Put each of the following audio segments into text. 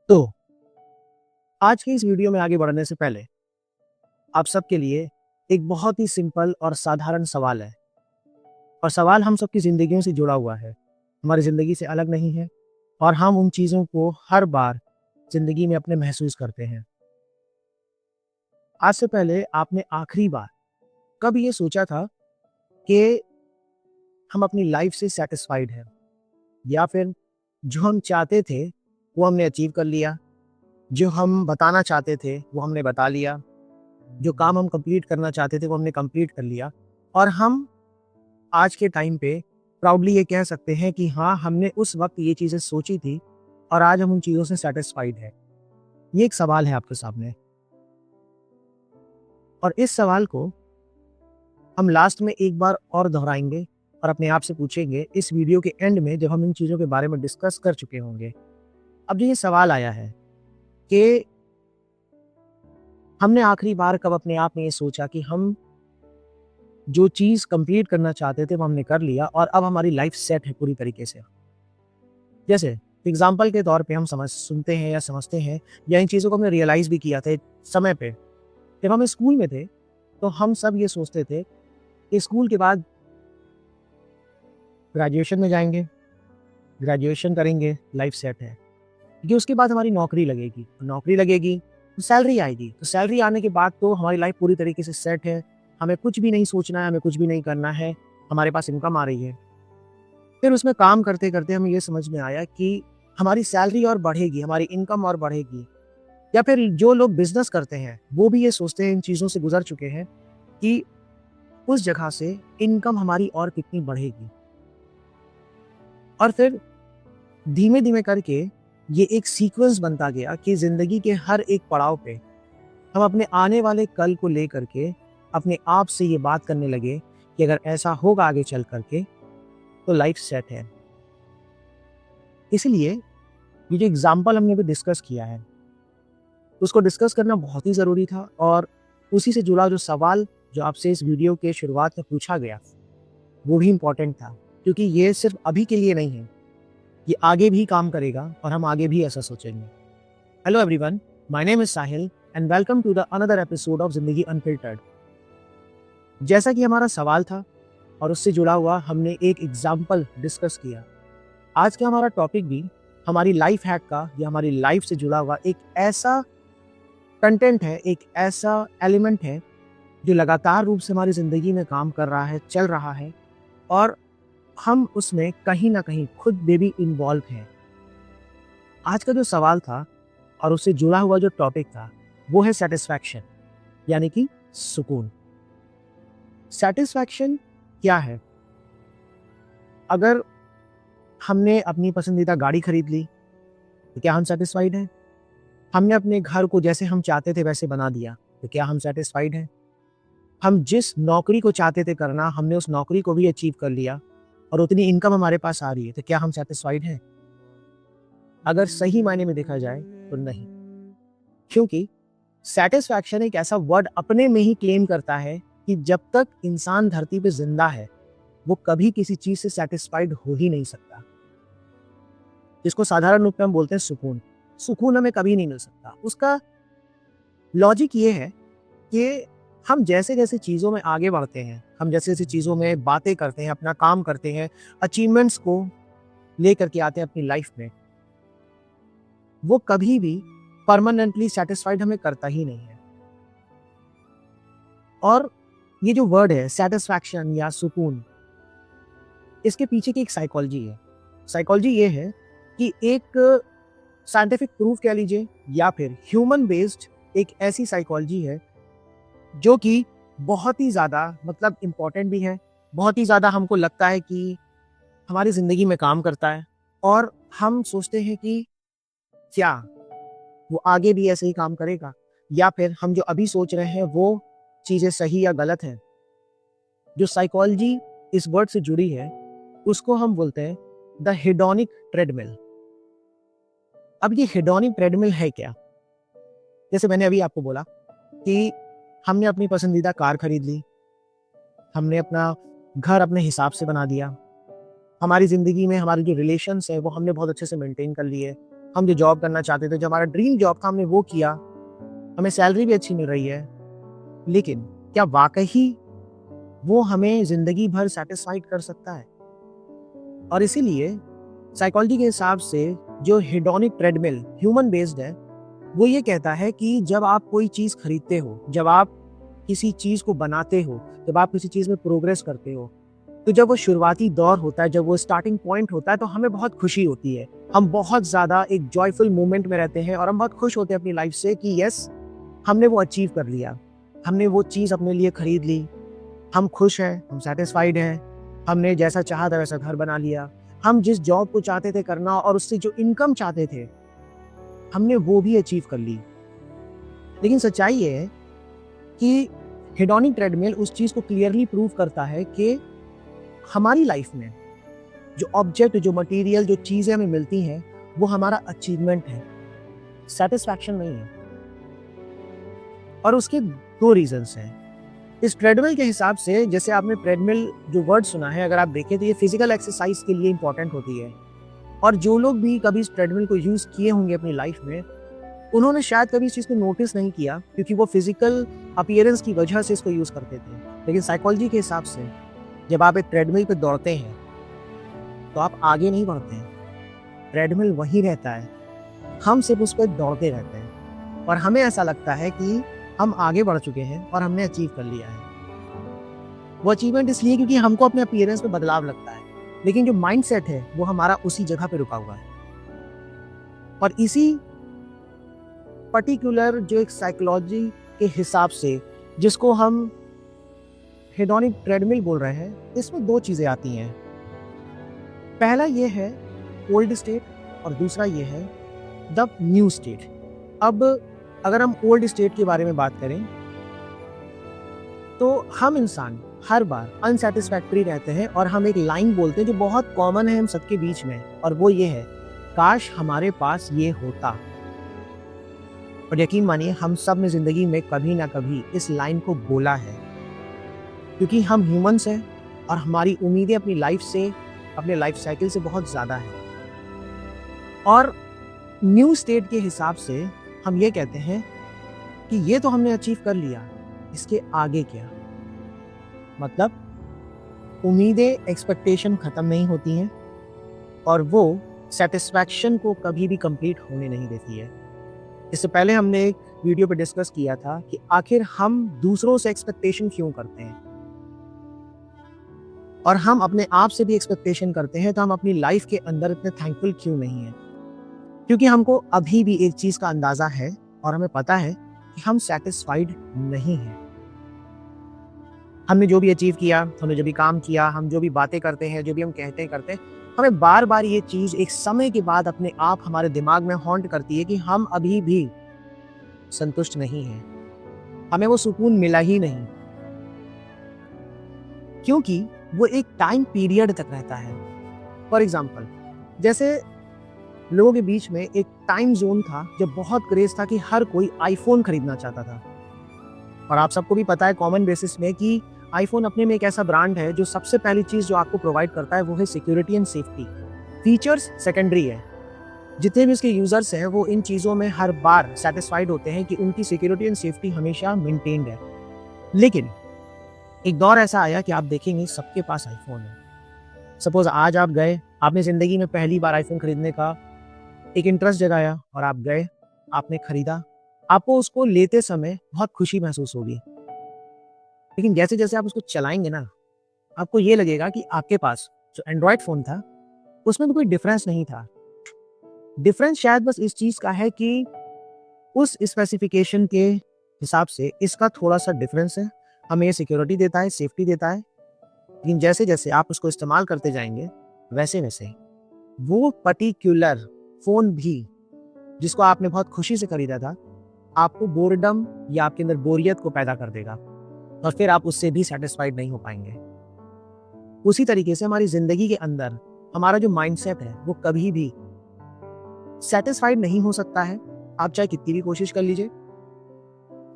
तो आज की इस वीडियो में आगे बढ़ने से पहले आप सबके लिए एक बहुत ही सिंपल और साधारण सवाल है। और सवाल हम सबकी ज़िंदगियों से जुड़ा हुआ है, हमारी ज़िंदगी से अलग नहीं है और हम उन चीज़ों को हर बार ज़िंदगी में अपने महसूस करते हैं। आज से पहले आपने आखिरी बार कब ये सोचा था कि हम अपनी लाइफ से सैटिस्फाइड हैं, या फिर जो हम चाहते थे वो हमने अचीव कर लिया, जो हम बताना चाहते थे वो हमने बता लिया, जो काम हम कंप्लीट करना चाहते थे वो हमने कंप्लीट कर लिया और हम आज के टाइम पे प्राउडली ये कह सकते हैं कि हाँ, हमने उस वक़्त ये चीज़ें सोची थी और आज हम उन चीज़ों से सैटिस्फाइड हैं। ये एक सवाल है आपके सामने और इस सवाल को हम लास्ट में एक बार और दोहराएँगे और अपने आप से पूछेंगे इस वीडियो के एंड में, जब हम इन चीज़ों के बारे में डिस्कस कर चुके होंगे। अब जो ये सवाल आया है कि हमने आखिरी बार कब अपने आप में ये सोचा कि हम जो चीज़ कंप्लीट करना चाहते थे वो हमने कर लिया और अब हमारी लाइफ सेट है पूरी तरीके से। जैसे एग्ज़ाम्पल के तौर पे हम सुनते हैं या समझते हैं या इन चीज़ों को हमने रियलाइज़ भी किया था एक समय पे। जब हम स्कूल में थे, तो हम सब ये सोचते थे कि स्कूल के बाद ग्रेजुएशन में जाएँगे, ग्रेजुएशन करेंगे, लाइफ सेट है। क्योंकि उसके बाद हमारी नौकरी लगेगी तो सैलरी आएगी, तो सैलरी आने के बाद तो हमारी लाइफ पूरी तरीके से सेट है। हमें कुछ भी नहीं सोचना है, हमें कुछ भी नहीं करना है, हमारे पास इनकम आ रही है। फिर उसमें काम करते-करते हमें ये समझ में आया कि हमारी सैलरी और बढ़ेगी, हमारी इनकम और बढ़ेगी। या फिर जो लोग बिज़नेस करते हैं, वो भी ये सोचते हैं, इन चीज़ों से गुज़र चुके हैं कि उस जगह से इनकम हमारी और कितनी बढ़ेगी। और फिर धीमे-धीमे करके ये एक सीक्वेंस बनता गया कि ज़िंदगी के हर एक पड़ाव पे हम अपने आने वाले कल को लेकर के अपने आप से ये बात करने लगे कि अगर ऐसा होगा आगे चल करके तो लाइफ सेट है। इसलिए ये जो एग्ज़ाम्पल हमने अभी डिस्कस किया है, उसको डिस्कस करना बहुत ही ज़रूरी था और उसी से जुड़ा जो सवाल जो आपसे इस वीडियो के शुरुआत में पूछा गया, वो भी इम्पोर्टेंट था। क्योंकि ये सिर्फ़ अभी के लिए नहीं है, ये आगे भी काम करेगा और हम आगे भी ऐसा सोचेंगे। Hello everyone, my name is Sahil and welcome to the another episode of Zindagi Unfiltered. जैसा कि हमारा सवाल था और उससे जुड़ा हुआ हमने एक एग्ज़ाम्पल डिस्कस किया। आज का हमारा टॉपिक भी हमारी लाइफ हैक का या हमारी लाइफ से जुड़ा हुआ एक ऐसा कंटेंट है, एक ऐसा एलिमेंट है जो लगातार रूप से हमारी ज़िंदगी में काम कर रहा है, चल रहा है और हम उसमें कहीं न कहीं खुद में भी इन्वॉल्व हैं। आज का जो सवाल था और उससे जुड़ा हुआ जो टॉपिक था, वो है सैटिस्फैक्शन, यानी कि सुकून। सैटिस्फैक्शन क्या है? अगर हमने अपनी पसंदीदा गाड़ी खरीद ली, तो क्या हम सैटिस्फाइड हैं? हमने अपने घर को जैसे हम चाहते थे वैसे बना दिया, तो क्या हम सैटिस्फाइड हैं? हम जिस नौकरी को चाहते थे करना, हमने उस नौकरी को भी अचीव कर लिया और उतनी इनकम हमारे पास आ रही है, तो क्या हम सैटिस्फाइड हैं? अगर सही मायने में देखा जाए, तो नहीं। क्योंकि सैटिस्फैक्शन एक ऐसा वर्ड अपने में ही क्लेम करता है कि जब तक इंसान धरती पे ज़िंदा है, वो कभी किसी चीज़ से सैटिस्फाइड हो ही नहीं सकता। जिसको साधारण रूप में हम बोलते हैं सुकून। सुकून हमें कभी नहीं मिल सकता। उसका लॉजिक ये है कि हम जैसे-जैसे चीज़ों में आगे बढ़ते हैं, हम जैसे-जैसे चीज़ों में बातें करते हैं, अपना काम करते हैं, अचीवमेंट्स को लेकर के आते हैं अपनी लाइफ में, वो कभी भी परमानेंटली सैटिस्फाइड हमें करता ही नहीं है। और ये जो वर्ड है सैटिस्फैक्शन या सुकून, इसके पीछे की एक साइकोलॉजी है। साइकोलॉजी ये है कि एक साइंटिफिक प्रूफ कह लीजिए या फिर ह्यूमन बेस्ड एक ऐसी साइकोलॉजी है जो कि बहुत ही ज़्यादा मतलब इम्पोर्टेंट भी है, बहुत ही ज़्यादा हमको लगता है कि हमारी ज़िंदगी में काम करता है और हम सोचते हैं कि क्या वो आगे भी ऐसे ही काम करेगा या फिर हम जो अभी सोच रहे हैं वो चीज़ें सही या गलत हैं। जो साइकोलॉजी इस वर्ड से जुड़ी है, उसको हम बोलते हैं द हेडोनिक ट्रेडमिल। अब ये हेडोनिक ट्रेडमिल है क्या? जैसे मैंने अभी आपको बोला कि हमने अपनी पसंदीदा कार खरीद ली, हमने अपना घर अपने हिसाब से बना दिया, हमारी ज़िंदगी में हमारे जो रिलेशंस हैं वो हमने बहुत अच्छे से मेंटेन कर लिए, हम जो जॉब करना चाहते थे, जो हमारा ड्रीम जॉब था, हमने वो किया, हमें सैलरी भी अच्छी मिल रही है, लेकिन क्या वाकई वो हमें जिंदगी भर सेटिस्फाइड कर सकता है? और इसीलिए साइकोलॉजी के हिसाब से जो हेडोनिक ट्रेडमिल ह्यूमन बेस्ड है, वो ये कहता है कि जब आप कोई चीज खरीदते हो, जब आप किसी चीज को बनाते हो, जब आप किसी चीज में प्रोग्रेस करते हो, तो जब वो शुरुआती दौर होता है, जब वो स्टार्टिंग पॉइंट होता है, तो हमें बहुत खुशी होती है। हम बहुत ज्यादा एक जॉयफुल मोमेंट में रहते हैं और हम बहुत खुश होते हैं अपनी लाइफ से कि यस, हमने वो अचीव कर लिया, हमने वो चीज अपने लिए खरीद ली, हम खुश हैं, हम सेटिस्फाइड हैं, हमने जैसा चाहा था वैसा घर बना लिया, हम जिस जॉब को चाहते थे करना और उससे जो इनकम चाहते थे, हमने वो भी अचीव कर ली। लेकिन सच्चाई ये है कि हेडोनिक ट्रेडमिल उस चीज को क्लियरली प्रूव करता है कि हमारी लाइफ में जो ऑब्जेक्ट, जो मटेरियल, जो चीजें हमें मिलती हैं, वो हमारा अचीवमेंट है, सेटिस्फैक्शन नहीं है। और उसके दो रीजंस हैं। इस ट्रेडमिल के हिसाब से, जैसे आपने ट्रेडमिल जो वर्ड सुना है, अगर आप देखें तो ये फिजिकल एक्सरसाइज के लिए इंपॉर्टेंट होती है। और जो लोग भी कभी इस ट्रेडमिल को यूज किए होंगे अपनी लाइफ में, उन्होंने शायद कभी इस चीज को नोटिस नहीं किया, क्योंकि वो फिजिकल अपीयरेंस की वजह से इसको यूज करते थे। लेकिन साइकोलॉजी के हिसाब से जब आप एक ट्रेडमिल पे दौड़ते हैं, तो आप आगे नहीं बढ़ते हैं, ट्रेडमिल वहीं रहता है, हम सिर्फ उस पर दौड़ते रहते हैं और हमें ऐसा लगता है कि हम आगे बढ़ चुके हैं और हमने अचीव कर लिया है। वो अचीवमेंट इसलिए क्योंकि हमको अपने अपीयरेंस में बदलाव लगता है, लेकिन जो माइंडसेट है वो हमारा उसी जगह पे रुका हुआ है। और इसी पर्टिकुलर जो एक साइकोलॉजी के हिसाब से, जिसको हम हेडोनिक ट्रेडमिल बोल रहे हैं, इसमें दो चीजें आती हैं। पहला ये है ओल्ड स्टेट और दूसरा ये है द न्यू स्टेट। अब अगर हम ओल्ड स्टेट के बारे में बात करें, तो हम इंसान हर बार अनसेटिस्फैक्ट्री रहते हैं और हम एक लाइन बोलते हैं जो बहुत कॉमन है हम सबके बीच में, और वो ये है, काश हमारे पास ये होता। और यकीन मानिए, हम सब ने जिंदगी में कभी ना कभी इस लाइन को बोला है, क्योंकि हम ह्यूमंस हैं और हमारी उम्मीदें अपनी लाइफ से, अपने लाइफ साइकिल से बहुत ज्यादा है। और न्यू स्टेट के हिसाब से हम ये कहते हैं कि ये तो हमने अचीव कर लिया, इसके आगे क्या? मतलब उम्मीदें, एक्सपेक्टेशन खत्म नहीं होती हैं और वो सेटिस्फैक्शन को कभी भी कंप्लीट होने नहीं देती है। इससे पहले हमने एक वीडियो पे डिस्कस किया था कि आखिर हम दूसरों से एक्सपेक्टेशन क्यों करते हैं, और हम अपने आप से भी एक्सपेक्टेशन करते हैं, तो हम अपनी लाइफ के अंदर इतने थैंकफुल क्यों नहीं हैं? क्योंकि हमको अभी भी एक चीज का अंदाजा है और हमें पता है कि हम सेटिस्फाइड नहीं हैं। हमने जो भी अचीव किया, हमने जो भी काम किया, हम जो भी बातें करते हैं, जो भी हम कहते हैं, हमें बार बार ये चीज एक समय के बाद अपने आप हमारे दिमाग में हॉन्ट करती है कि हम अभी भी संतुष्ट नहीं हैं, हमें वो सुकून मिला ही नहीं, क्योंकि वो एक टाइम पीरियड तक रहता है। फॉर एग्जाम्पल, जैसे लोगों के बीच में एक टाइम जोन था जब बहुत क्रेज था कि हर कोई आईफोन खरीदना चाहता था। और आप सबको भी पता है कॉमन बेसिस में कि आईफोन अपने में एक ऐसा ब्रांड है जो सबसे पहली चीज जो आपको प्रोवाइड करता है वो है security and safety. Features secondary है। जितने भी इसके यूजर्स हैं वो इन चीजों में हर बार सेटिस्फाइड होते हैं कि उनकी सिक्योरिटी एंड सेफ्टी हमेशा मेंटेन्ड है। लेकिन एक दौर ऐसा आया कि आप देखेंगे सबके पास आईफोन है। सपोज आज आप गए, आपने जिंदगी में पहली बार आईफोन खरीदने का एक इंटरेस्ट जगाया और आप गए, आपने खरीदा, आपको उसको लेते समय बहुत खुशी महसूस होगी। लेकिन जैसे जैसे आप उसको चलाएंगे ना, आपको ये लगेगा कि आपके पास जो एंड्रॉयड फोन था उसमें भी कोई डिफरेंस नहीं था। डिफरेंस शायद बस इस चीज का है कि उस स्पेसिफिकेशन के हिसाब से इसका थोड़ा सा डिफरेंस है, हमें ये सिक्योरिटी देता है, सेफ्टी देता है। लेकिन जैसे जैसे आप उसको इस्तेमाल करते जाएंगे, वैसे वैसे वो पर्टिकुलर फोन भी जिसको आपने बहुत खुशी से खरीदा था, आपको बोर्डम या आपके अंदर बोरियत को पैदा कर देगा और फिर आप उससे भी सेटिस्फाइड नहीं हो पाएंगे। उसी तरीके से हमारी जिंदगी के अंदर हमारा जो माइंडसेट है वो कभी भी सेटिस्फाइड नहीं हो सकता है। आप चाहे कितनी भी कोशिश कर लीजिए,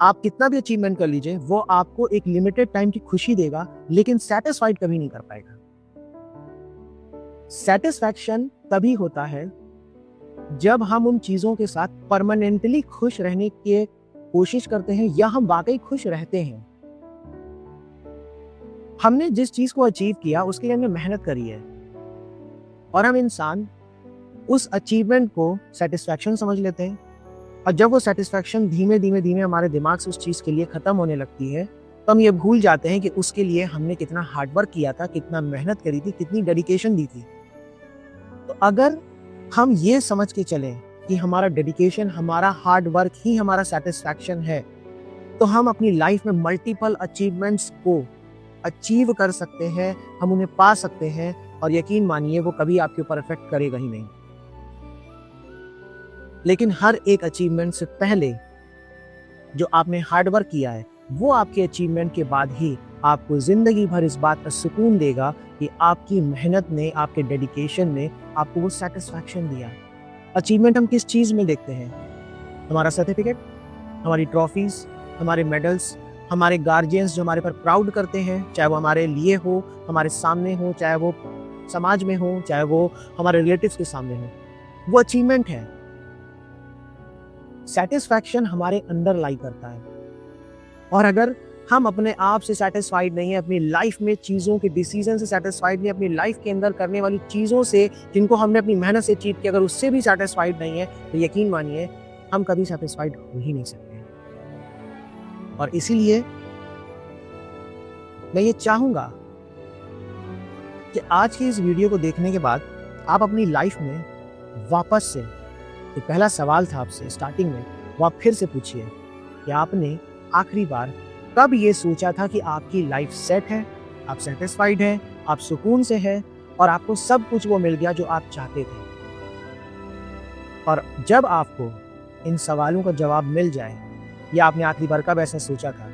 आप कितना भी अचीवमेंट कर लीजिए, वो आपको एक लिमिटेड टाइम की खुशी देगा, लेकिन सेटिस्फाइड कभी नहीं कर पाएगा। सेटिस्फैक्शन तभी होता है जब हम उन चीज़ों के साथ परमानेंटली खुश रहने की कोशिश करते हैं या हम वाक़ई खुश रहते हैं। हमने जिस चीज़ को अचीव किया उसके लिए हमने मेहनत करी है और हम इंसान उस अचीवमेंट को सैटिस्फैक्शन समझ लेते हैं और जब वो सैटिस्फैक्शन धीमे-धीमे हमारे दिमाग से उस चीज़ के लिए ख़त्म होने लगती है, तो हम ये भूल जाते हैं कि उसके लिए हमने कितना हार्ड वर्क किया था, कितना मेहनत करी थी, कितनी डेडिकेशन दी थी। तो अगर हम ये समझ के चलें कि हमारा डेडिकेशन, हमारा हार्ड वर्क ही हमारा सैटिस्फैक्शन है, तो हम अपनी लाइफ में मल्टीपल अचीवमेंट्स को अचीव कर सकते हैं, हम उन्हें पा सकते हैं और यकीन मानिए वो कभी आपके ऊपर इफ़ेक्ट करेगा ही नहीं। लेकिन हर एक अचीवमेंट से पहले जो आपने हार्ड वर्क किया है, वो आपके अचीवमेंट के बाद ही आपको ज़िंदगी भर इस बात का सुकून देगा कि आपकी मेहनत ने, आपके डेडिकेशन ने आपको वो सैटिस्फैक्शन दिया। अचीवमेंट हम किस चीज़ में देखते हैं? हमारा सर्टिफिकेट, हमारी ट्रॉफीज़, हमारे मेडल्स, हमारे गार्जियंस जो हमारे पर प्राउड करते हैं, चाहे वो हमारे लिए हो, हमारे सामने हो, चाहे वो समाज में हो, चाहे वो हमारे रिलेटिव्स के सामने हो, वो अचीवमेंट है। सैटिस्फैक्शन हमारे अंदर लाई करता है और अगर हम अपने आप से सैटिस्फाइड नहीं है, अपनी लाइफ में चीज़ों के डिसीजन से सैटिस्फाइड नहीं है, अपनी लाइफ के अंदर करने वाली चीज़ों से जिनको हमने अपनी मेहनत से अचीव किया, अगर उससे भी सैटिस्फाइड नहीं है, तो यकीन मानिए हम कभी सैटिस्फाइड हो ही नहीं सकते। और इसीलिए मैं ये चाहूँगा कि आज की इस वीडियो को देखने के बाद आप अपनी लाइफ में वापस से, जो पहला सवाल था आपसे स्टार्टिंग में, वो आप फिर से पूछिए कि आपने आखिरी बार कब ये सोचा था कि आपकी लाइफ सेट है, आप सैटिस्फाइड हैं, आप सुकून से हैं और आपको सब कुछ वो मिल गया जो आप चाहते थे। और जब आपको इन सवालों का जवाब मिल जाए या आपने आखिरी बार कब ऐसा सोचा था,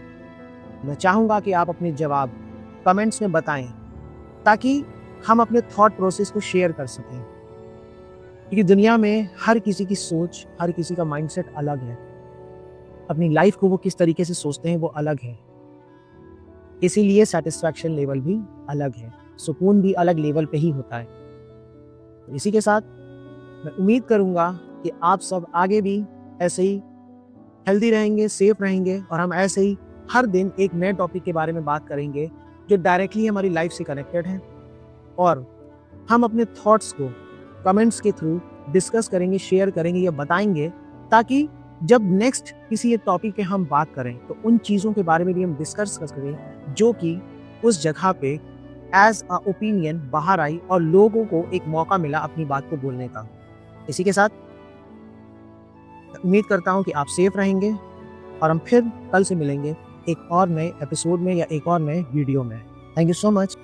मैं चाहूँगा कि आप अपने जवाब कमेंट्स में बताएं ताकि हम अपने थॉट प्रोसेस को शेयर कर सकें। क्योंकि दुनिया में हर किसी की सोच, हर किसी का माइंडसेट अलग है। अपनी लाइफ को वो किस तरीके से सोचते हैं वो अलग है। इसीलिए सैटिस्फैक्शन लेवल भी अलग है, सुकून भी अलग लेवल पे ही होता है। तो इसी के साथ मैं उम्मीद करूँगा कि आप सब आगे भी ऐसे ही हेल्दी रहेंगे, सेफ रहेंगे और हम ऐसे ही हर दिन एक नए टॉपिक के बारे में बात करेंगे जो डायरेक्टली हमारी लाइफ से कनेक्टेड है और हम अपने थॉट्स को कमेंट्स के थ्रू डिस्कस करेंगे, शेयर करेंगे या बताएंगे ताकि जब नेक्स्ट किसी एक टॉपिक पे हम बात करें तो उन चीज़ों के बारे में भी हम डिस्कस कर सकें जो कि उस जगह पे एज अ ओपिनियन बाहर आई और लोगों को एक मौका मिला अपनी बात को बोलने का। इसी के साथ उम्मीद करता हूँ कि आप सेफ रहेंगे और हम फिर कल से मिलेंगे एक और नए एपिसोड में या एक और नए वीडियो में। Thank you so much.